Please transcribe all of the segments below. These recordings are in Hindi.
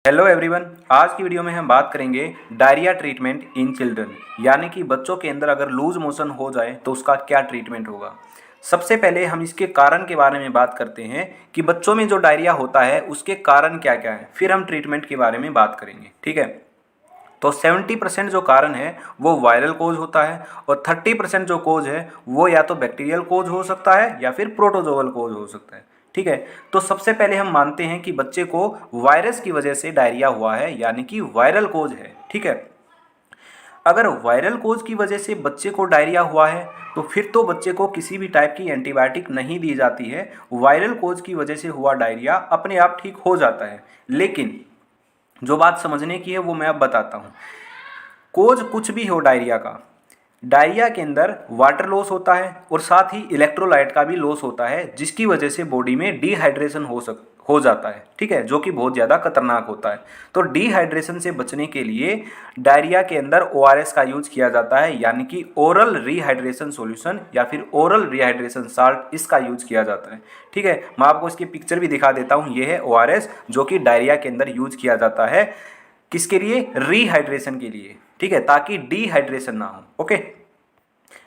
हेलो एवरीवन, आज की वीडियो में हम बात करेंगे डायरिया ट्रीटमेंट इन चिल्ड्रन, यानी कि बच्चों के अंदर अगर लूज मोशन हो जाए तो उसका क्या ट्रीटमेंट होगा। सबसे पहले हम इसके कारण के बारे में बात करते हैं कि बच्चों में जो डायरिया होता है उसके कारण क्या क्या है, फिर हम ट्रीटमेंट के बारे में बात करेंगे। ठीक है, तो 70% जो कारण है वो वायरल कोज होता है और 30% जो कोज है वो या तो बैक्टीरियल कोज हो सकता है या फिर प्रोटोजोअल कोज हो सकता है। ठीक है, तो सबसे पहले हम मानते हैं कि बच्चे को वायरस की वजह से डायरिया हुआ है, यानी कि वायरल कोज है। ठीक है, अगर वायरल कोज की वजह से बच्चे को डायरिया हुआ है तो फिर तो बच्चे को किसी भी टाइप की एंटीबायोटिक नहीं दी जाती है। वायरल कोज की वजह से हुआ डायरिया अपने आप ठीक हो जाता है, लेकिन जो बात समझने की है वो मैं अब बताता हूँ। कोज कुछ भी हो डायरिया का, डायरिया के अंदर वाटर लॉस होता है और साथ ही इलेक्ट्रोलाइट का भी लॉस होता है, जिसकी वजह से बॉडी में डिहाइड्रेशन हो जाता है। ठीक है, जो कि बहुत ज़्यादा खतरनाक होता है। तो डिहाइड्रेशन से बचने के लिए डायरिया के अंदर ओआरएस का यूज किया जाता है, यानी कि ओरल रिहाइड्रेशन सॉल्यूशन या फिर ओरल रिहाइड्रेशन साल्ट, इसका यूज किया जाता है। ठीक है, मैं आपको इसकी पिक्चर भी दिखा देता हूँ। ये है ओआरएस जो कि डायरिया के अंदर यूज किया जाता है। किसके लिए? रिहाइड्रेशन के लिए। ठीक है, ताकि डिहाइड्रेशन ना हो। ओके,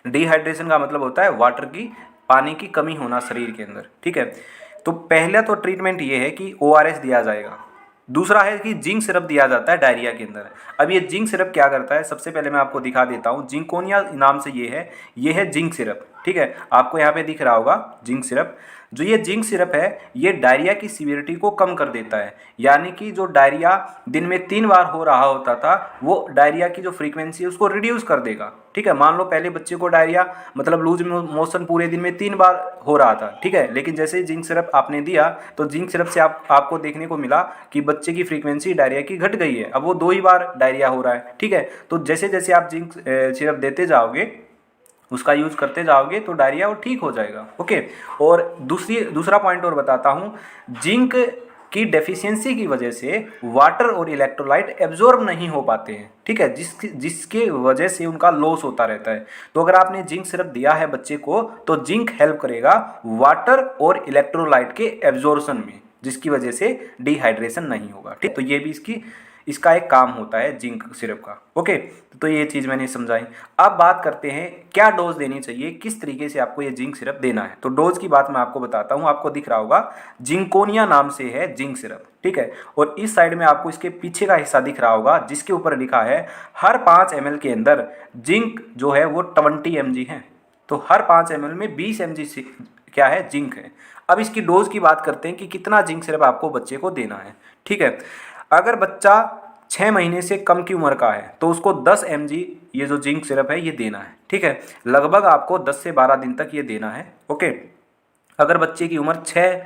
डिहाइड्रेशन का मतलब होता है वाटर की, पानी की कमी होना शरीर के अंदर। ठीक है, तो पहला तो ट्रीटमेंट ये है कि ओआरएस दिया जाएगा। दूसरा है कि जिंक सिरप दिया जाता है डायरिया के अंदर। अब ये जिंक सिरप क्या करता है, सबसे पहले मैं आपको दिखा देता हूँ। जिंकोनिया नाम से ये है जिंक सिरप। ठीक है, आपको यहाँ पे दिख रहा होगा जिंक सिरप। जो ये जिंक सिरप है ये डायरिया की सीवियरिटी को कम कर देता है, यानी कि जो डायरिया दिन में 3 बार हो रहा होता था वो डायरिया की जो फ्रीक्वेंसी है उसको रिड्यूस कर देगा। ठीक है, मान लो पहले बच्चे को डायरिया मतलब लूज मोशन पूरे दिन में 3 बार हो रहा था। ठीक है, लेकिन जैसे ही जिंक सिरप आपने दिया तो जिंक सिरप से आपको देखने को मिला कि बच्चे की फ्रीक्वेंसी डायरिया की घट गई है। अब वो 2 ही बार डायरिया हो रहा है। ठीक है, तो जैसे जैसे आप जिंक सिरप देते जाओगे, उसका यूज करते जाओगे तो डायरिया वो ठीक हो जाएगा। ओके, और दूसरा पॉइंट और बताता हूँ। जिंक की डेफिशिएंसी की वजह से वाटर और इलेक्ट्रोलाइट एब्जॉर्ब नहीं हो पाते हैं। ठीक है, जिसके वजह से उनका लॉस होता रहता है। तो अगर आपने जिंक सिरप दिया है बच्चे को तो जिंक हेल्प करेगा वाटर और इलेक्ट्रोलाइट के एब्जॉर्प्शन में, जिसकी वजह से डिहाइड्रेशन नहीं होगा। ठीक, तो ये भी इसका एक काम होता है जिंक सिरप का। ओके, तो ये चीज़ मैंने समझाई। अब बात करते हैं क्या डोज देनी चाहिए, किस तरीके से आपको ये जिंक सिरप देना है। तो डोज की बात मैं आपको बताता हूँ। आपको दिख रहा होगा जिंकोनिया नाम से है जिंक सिरप। ठीक है, और इस साइड में आपको इसके पीछे का हिस्सा दिख रहा होगा जिसके ऊपर लिखा है हर 5 ml के अंदर जिंक जो है वो 20 mg है। तो हर 5 ml में 20 mg क्या है, जिंक है। अब इसकी डोज की बात करते हैं कि कितना जिंक सिरप आपको बच्चे को देना है। ठीक है, अगर बच्चा 6 महीने से कम की उम्र का है तो उसको 10 mg ये जो जिंक सिरप है ये देना है। ठीक है, लगभग आपको 10 से 12 दिन तक ये देना है। ओके, अगर बच्चे की उम्र 6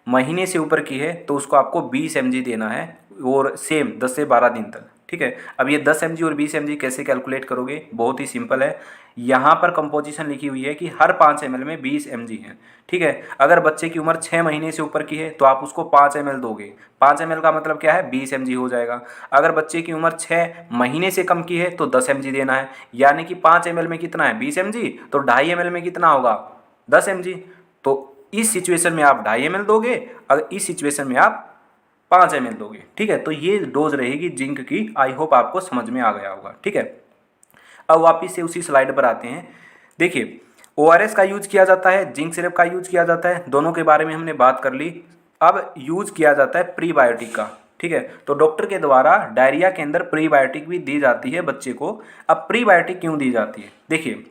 महीने से ऊपर की है तो उसको आपको 20 mg देना है, और सेम 10 से 12 दिन तक। ठीक है, अब ये 10 mg और 20 mg कैसे कैलकुलेट करोगे, बहुत ही सिंपल है। यहाँ पर कंपोजिशन लिखी हुई है कि हर 5 ml में 20 mg है। ठीक है, अगर बच्चे की उम्र 6 महीने से ऊपर की है तो आप उसको 5 ml दोगे। 5 ml का मतलब क्या है, 20 mg हो जाएगा। अगर बच्चे की उम्र 6 महीने से कम की है तो 10 mg देना है, यानी कि 5 ml में कितना है, 20 mg, तो 2.5 ml में कितना होगा, 10 mg। तो इस सिचुएशन में आप 2.5 ml दोगे, अगर इस सिचुएशन में आप 5 ml दोगे। ठीक है, तो ये डोज रहेगी जिंक की। आई होप आपको समझ में आ गया होगा। ठीक है, अब वापिस से उसी स्लाइड पर आते हैं। देखिए, ओआरएस का यूज किया जाता है, जिंक सिरप का यूज किया जाता है, दोनों के बारे में हमने बात कर ली। अब यूज किया जाता है प्रीबायोटिक का। ठीक है, तो डॉक्टर के द्वारा डायरिया के अंदर प्रीबायोटिक भी दी जाती है बच्चे को। अब प्रीबायोटिक क्यों दी जाती है, देखिए,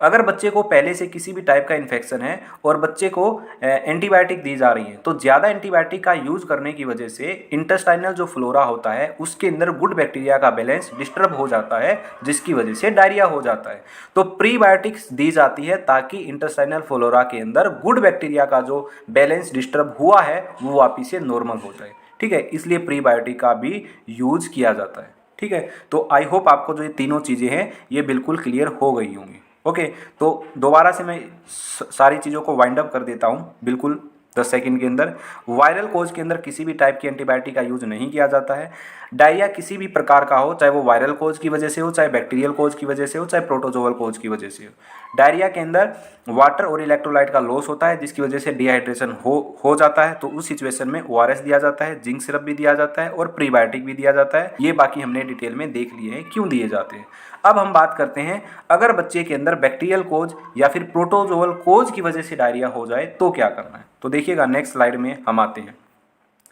अगर बच्चे को पहले से किसी भी टाइप का इन्फेक्शन है और बच्चे को एंटीबायोटिक दी जा रही है तो ज़्यादा एंटीबायोटिक का यूज़ करने की वजह से इंटेस्टाइनल जो फ्लोरा होता है उसके अंदर गुड बैक्टीरिया का बैलेंस डिस्टर्ब हो जाता है, जिसकी वजह से डायरिया हो जाता है। तो प्रीबायोटिक्स दी जाती है ताकि इंटेस्टाइनल फ्लोरा के अंदर गुड बैक्टीरिया का जो बैलेंस डिस्टर्ब हुआ है वो वापिस से नॉर्मल हो जाए। ठीक है, इसलिए प्रीबायोटिक का भी यूज किया जाता है। ठीक है, तो आई होप आपको जो ये तीनों चीज़ें हैं ये बिल्कुल क्लियर हो गई होंगी। ओके, तो दोबारा से मैं सारी चीज़ों को वाइंड अप कर देता हूँ बिल्कुल 10 सेकंड के अंदर। वायरल कोज के अंदर किसी भी टाइप की एंटीबायोटिक का यूज नहीं किया जाता है। डायरिया किसी भी प्रकार का हो, चाहे वो वायरल कोज की वजह से हो, चाहे बैक्टीरियल कोज की वजह से हो, चाहे प्रोटोजोअल कोज की वजह से हो। डायरिया के अंदर वाटर और इलेक्ट्रोलाइट का लॉस होता है, जिसकी वजह से डिहाइड्रेशन हो जाता है। तो उस सिचुएशन में ORS दिया जाता है, जिंक सिरप भी दिया जाता है और प्रीबायोटिक भी दिया जाता है। ये बाकी हमने डिटेल में देख लिए हैं क्यों दिए जाते हैं। अब हम बात करते हैं, अगर बच्चे के अंदर बैक्टीरियल कोज या फिर प्रोटोजोअल कोज की वजह से डायरिया हो जाए तो क्या करना है। तो देखिएगा, नेक्स्ट स्लाइड में हम आते हैं।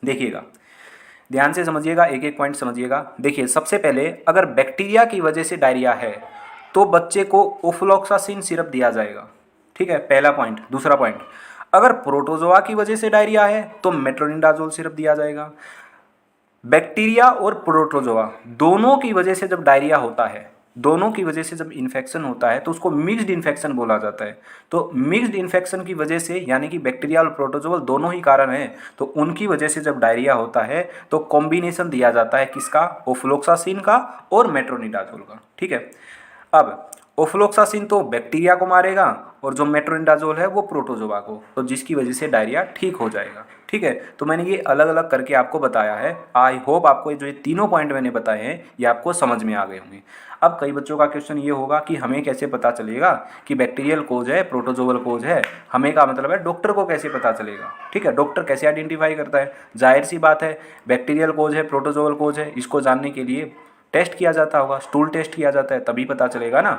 देखिएगा, ध्यान से समझिएगा, एक एक पॉइंट समझिएगा। देखिए, सबसे पहले अगर बैक्टीरिया की वजह से डायरिया है तो बच्चे को ओफ्लॉक्सासिन सिरप दिया जाएगा। ठीक है, पहला पॉइंट। दूसरा पॉइंट, अगर प्रोटोजोआ की वजह से डायरिया है तो मेट्रोनिडाजोल सिरप दिया जाएगा। बैक्टीरिया और प्रोटोजोआ दोनों की वजह से जब डायरिया होता है, दोनों की वजह से जब इन्फेक्शन होता है तो उसको मिक्स्ड इन्फेक्शन बोला जाता है। तो मिक्स्ड इन्फेक्शन की वजह से, यानी कि बैक्टीरिया और प्रोटोजोअल दोनों ही कारण हैं, तो उनकी वजह से जब डायरिया होता है तो कॉम्बिनेशन दिया जाता है किसका, ओफ्लॉक्सासिन का और मेट्रोनिडाजोल का। ठीक है, अब ओफ्लॉक्सासिन तो बैक्टीरिया को मारेगा और जो मेट्रोनिडाजोल है वो प्रोटोजोआ को, तो जिसकी वजह से डायरिया ठीक हो जाएगा। ठीक है, तो मैंने ये अलग अलग करके आपको बताया है। आई होप आपको जो ये तीनों पॉइंट मैंने बताए हैं ये आपको समझ में आ गए होंगे। अब कई बच्चों का क्वेश्चन ये होगा कि हमें कैसे पता चलेगा कि बैक्टीरियल कोज है, प्रोटोजोअल कोज है। हमें का मतलब है डॉक्टर को कैसे पता चलेगा। ठीक है, डॉक्टर कैसे आइडेंटिफाई करता है। जाहिर सी बात है, बैक्टीरियल कोज है, प्रोटोजोअल कोज है, इसको जानने के लिए टेस्ट किया जाता होगा, स्टूल टेस्ट किया जाता है, तभी पता चलेगा ना।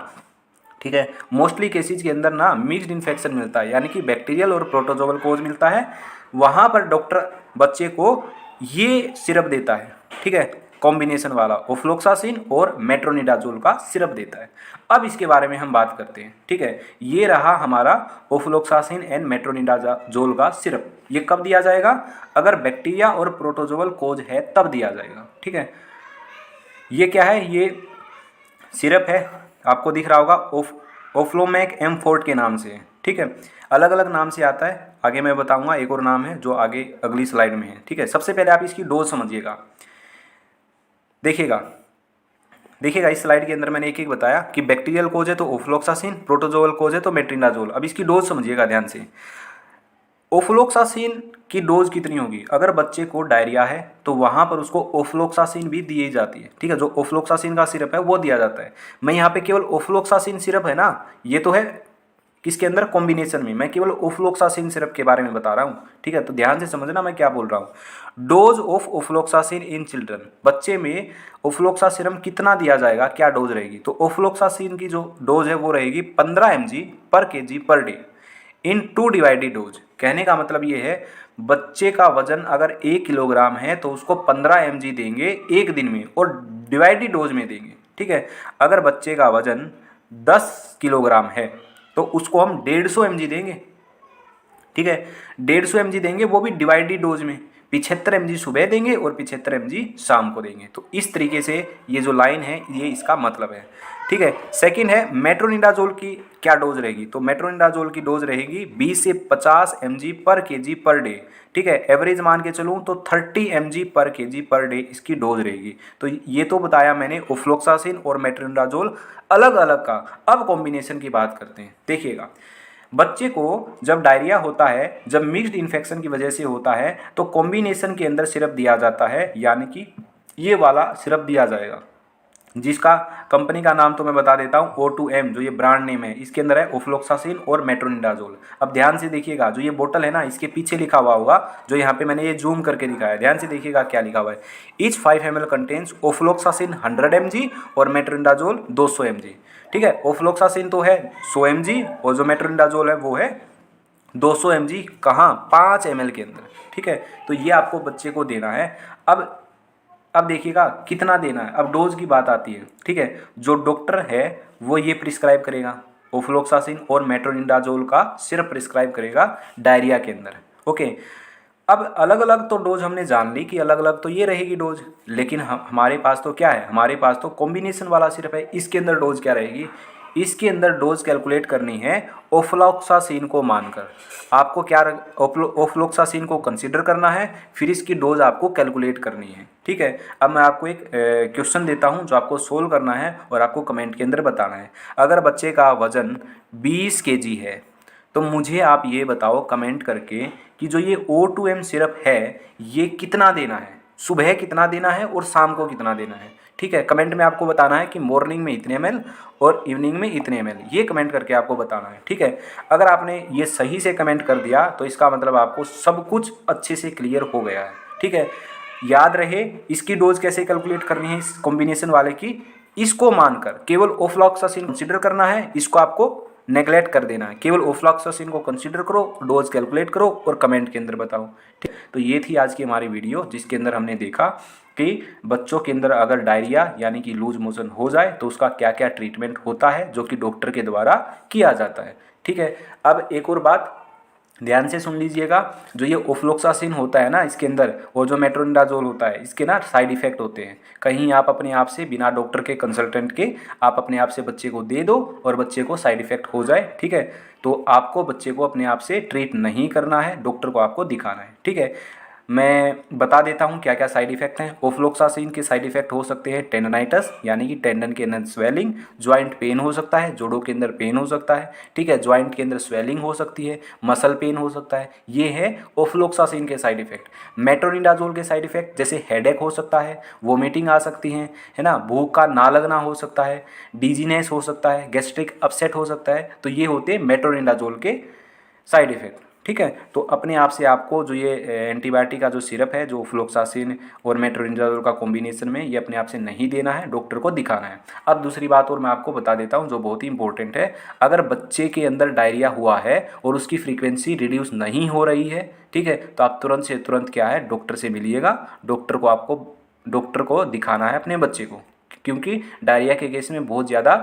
ठीक है, मोस्टली केसेज के अंदर ना मिक्स्ड इन्फेक्शन मिलता है, यानी कि बैक्टीरियल और प्रोटोजोअल कोज मिलता है। वहाँ पर डॉक्टर बच्चे को ये सिरप देता है। ठीक है, कॉम्बिनेशन वाला ओफ्लॉक्सासिन और मेट्रोनिडाजोल का सिरप देता है। अब इसके बारे में हम बात करते हैं। ठीक है, ये रहा हमारा ओफ्लॉक्सासिन एंड मेट्रोनिडाजोल का सिरप। ये कब दिया जाएगा, अगर बैक्टीरिया और प्रोटोजोअल कोज है तब दिया जाएगा। ठीक है, ये क्या है, ये सिरप है, आपको दिख रहा होगा, ओफ्लोमैक M4 के नाम से। ठीक है, अलग अलग नाम से आता है, आगे मैं बताऊंगा। एक और नाम है जो आगे अगली स्लाइड में है। ठीक है, सबसे पहले आप इसकी डोज समझिएगा। देखिएगा, इस स्लाइड के अंदर मैंने एक एक बताया कि बैक्टीरियल कोज है तो ओफ्लॉक्सासिन, प्रोटोजोअल कोज है तो मेट्रोनिडाजोल। अब इसकी डोज समझिएगा ध्यान से। ओफ्लॉक्सासिन की डोज कितनी होगी, अगर बच्चे को डायरिया है तो वहाँ पर उसको ओफ्लॉक्सासिन भी दी जाती है। ठीक है, जो ओफ्लॉक्सासिन का सिरप है वो दिया जाता है। मैं यहाँ पे केवल ओफ्लॉक्सासिन सिरप है ना, ये तो है किसके अंदर, कॉम्बिनेशन में। मैं केवल ओफ्लॉक्सासिन सिरप के बारे में बता रहा हूँ। ठीक है, तो ध्यान से समझना मैं क्या बोल रहा हूँ। Dose of ofloxacin in children, बच्चे में ओफ्लॉक्सासिन कितना दिया जाएगा, क्या डोज रहेगी। तो ओफ्लॉक्सासिन की जो डोज है वो रहेगी 15 mg पर kg per day in 2 divided dose. कहने का मतलब ये है, बच्चे का वजन अगर 1 किलोग्राम है तो उसको 15 mg देंगे एक दिन में और डिवाइडेड डोज में देंगे। ठीक है, अगर बच्चे का वजन 10 किलोग्राम है तो उसको हम 150 mg देंगे। ठीक है, 150 mg देंगे, वो भी डिवाइडेड डोज में। 75 mg सुबह देंगे और 75 mg शाम को देंगे। तो इस तरीके से ये जो लाइन है ये इसका मतलब है। ठीक है, सेकंड है मेट्रोनिडाजोल की क्या डोज रहेगी। तो मेट्रोनिडाजोल की डोज रहेगी 20 से 50 mg पर kg पर डे। ठीक है, एवरेज मान के चलूँ तो 30 mg पर kg पर डे इसकी डोज रहेगी। तो ये तो बताया मैंने ओफ्लॉक्सासिन और मेट्रोनिडाजोल अलग अलग का। अब कॉम्बिनेशन की बात करते हैं। देखिएगा, बच्चे को जब डायरिया होता है, जब मिक्स्ड इन्फेक्शन की वजह से होता है, तो कॉम्बिनेशन के अंदर सिरप दिया जाता है, यानी कि ये वाला सिरप दिया जाएगा, जिसका कंपनी का नाम तो मैं बता देता हूँ, O2M, जो ये ब्रांड नेम है, इसके अंदर है ओफ्लॉक्सासिन और मेट्रोनिडाजोल। अब ध्यान से देखिएगा, जो ये बोतल है ना, इसके पीछे लिखा हुआ होगा, जो यहाँ पे मैंने ये जूम करके दिखाया है, ध्यान से देखिएगा क्या लिखा हुआ है। Each 5 ml contains ofloxacin 100 mg और मेट्रोनिडाजोल 200 mg। ठीक है, ओफ्लॉक्सासिन तो है 100 mg और जो मेट्रोनिडाजोल है वो है 200 mg, कहाँ, 5 ml के अंदर। ठीक है, तो ये आपको बच्चे को देना है। अब देखिएगा कितना देना है, अब डोज की बात आती है। ठीक है, जो डॉक्टर है वो ये प्रिस्क्राइब करेगा, ओफ्लॉक्सासिन और मेट्रोनिडाजोल का सिर्फ प्रिस्क्राइब करेगा डायरिया के अंदर। ओके, अब अलग अलग तो डोज हमने जान ली कि अलग अलग तो ये रहेगी डोज, लेकिन हमारे पास तो क्या है, हमारे पास तो कॉम्बिनेशन वाला सिर्फ है। इसके अंदर डोज क्या रहेगी, इसके अंदर डोज कैलकुलेट करनी है ओफ्लॉक्सासिन को मानकर। आपको क्या ओफ्लॉक्सासिन को कंसीडर करना है, फिर इसकी डोज आपको कैलकुलेट करनी है। ठीक है, अब मैं आपको एक क्वेश्चन देता हूं जो आपको सोल्व करना है और आपको कमेंट के अंदर बताना है। अगर बच्चे का वजन 20 kg है तो मुझे आप ये बताओ कमेंट करके कि जो ये O2M सिरप है ये कितना देना है, सुबह कितना देना है और शाम को कितना देना है। ठीक है, कमेंट में आपको बताना है कि मॉर्निंग में इतने ml और इवनिंग में इतने ml, ये कमेंट करके आपको बताना है। ठीक है, अगर आपने ये सही से कमेंट कर दिया तो इसका मतलब आपको सब कुछ अच्छे से क्लियर हो गया है। ठीक है, याद रहे इसकी डोज कैसे कैलकुलेट करनी है इस कॉम्बिनेशन वाले की, इसको मानकर केवल ओफ्लॉक्सासिन कंसीडर करना है, इसको आपको नेगलेक्ट कर देना है। केवल ओफ्लॉक्सासिन को कंसीडर करो, डोज कैलकुलेट करो और कमेंट के अंदर बताओ। ठीक, तो ये थी आज की हमारी वीडियो जिसके अंदर हमने देखा कि बच्चों के अंदर अगर डायरिया यानी कि लूज मोशन हो जाए तो उसका क्या क्या ट्रीटमेंट होता है जो कि डॉक्टर के द्वारा किया जाता है। ठीक है, अब एक और बात ध्यान से सुन लीजिएगा, जो ये ओफ्लोक्सासिन होता है ना इसके अंदर और जो मेट्रोनिडाजोल होता है इसके ना साइड इफ़ेक्ट होते हैं। कहीं आप अपने आप से बिना डॉक्टर के कंसल्टेंट के आप अपने आप से बच्चे को दे दो और बच्चे को साइड इफ़ेक्ट हो जाए। ठीक है, तो आपको बच्चे को अपने आप से ट्रीट नहीं करना है, डॉक्टर को आपको दिखाना है। ठीक है, मैं बता देता हूँ क्या क्या साइड इफ़ेक्ट हैं। ओफ्लोक्सासिन के साइड इफ़ेक्ट हो सकते हैं टेंडनाइटिस यानी कि टेंडन के अंदर स्वेलिंग, जॉइंट पेन हो सकता है, जोड़ों के अंदर पेन हो सकता है। ठीक है, जॉइंट के अंदर स्वेलिंग हो सकती है, मसल पेन हो सकता है। ये है ओफ्लोक्सासिन के साइड इफ़ेक्ट। मेट्रोनिडाजोल के साइड इफ़ेक्ट जैसे हेडेक हो सकता है, वोमिटिंग आ सकती है ना, भूख का ना लगना हो सकता है, डिजीनेस हो सकता है, गैस्ट्रिक अपसेट हो सकता है। तो ये होते हैं मेट्रोनिडाजोल के साइड इफ़ेक्ट। ठीक है, तो अपने आप से आपको जो ये एंटीबायोटिक का जो सिरप है जो फ्लोक्सासिन और मेट्रोनिडाजोल का कॉम्बिनेशन में, ये अपने आप से नहीं देना है, डॉक्टर को दिखाना है। अब दूसरी बात और मैं आपको बता देता हूँ जो बहुत ही इंपॉर्टेंट है, अगर बच्चे के अंदर डायरिया हुआ है और उसकी फ्रीक्वेंसी रिड्यूस नहीं हो रही है, ठीक है, तो आप तुरंत से तुरंत क्या है डॉक्टर से मिलिएगा। डॉक्टर को दिखाना है अपने बच्चे को, क्योंकि डायरिया के केस में बहुत ज़्यादा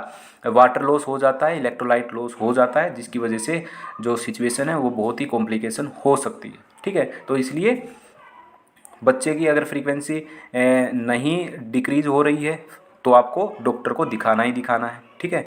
वाटर लॉस हो जाता है, इलेक्ट्रोलाइट लॉस हो जाता है, जिसकी वजह से जो सिचुएशन है वो बहुत ही कॉम्प्लिकेशन हो सकती है। ठीक है, तो इसलिए बच्चे की अगर फ्रीक्वेंसी नहीं डिक्रीज़ हो रही है तो आपको डॉक्टर को दिखाना ही दिखाना है। ठीक है।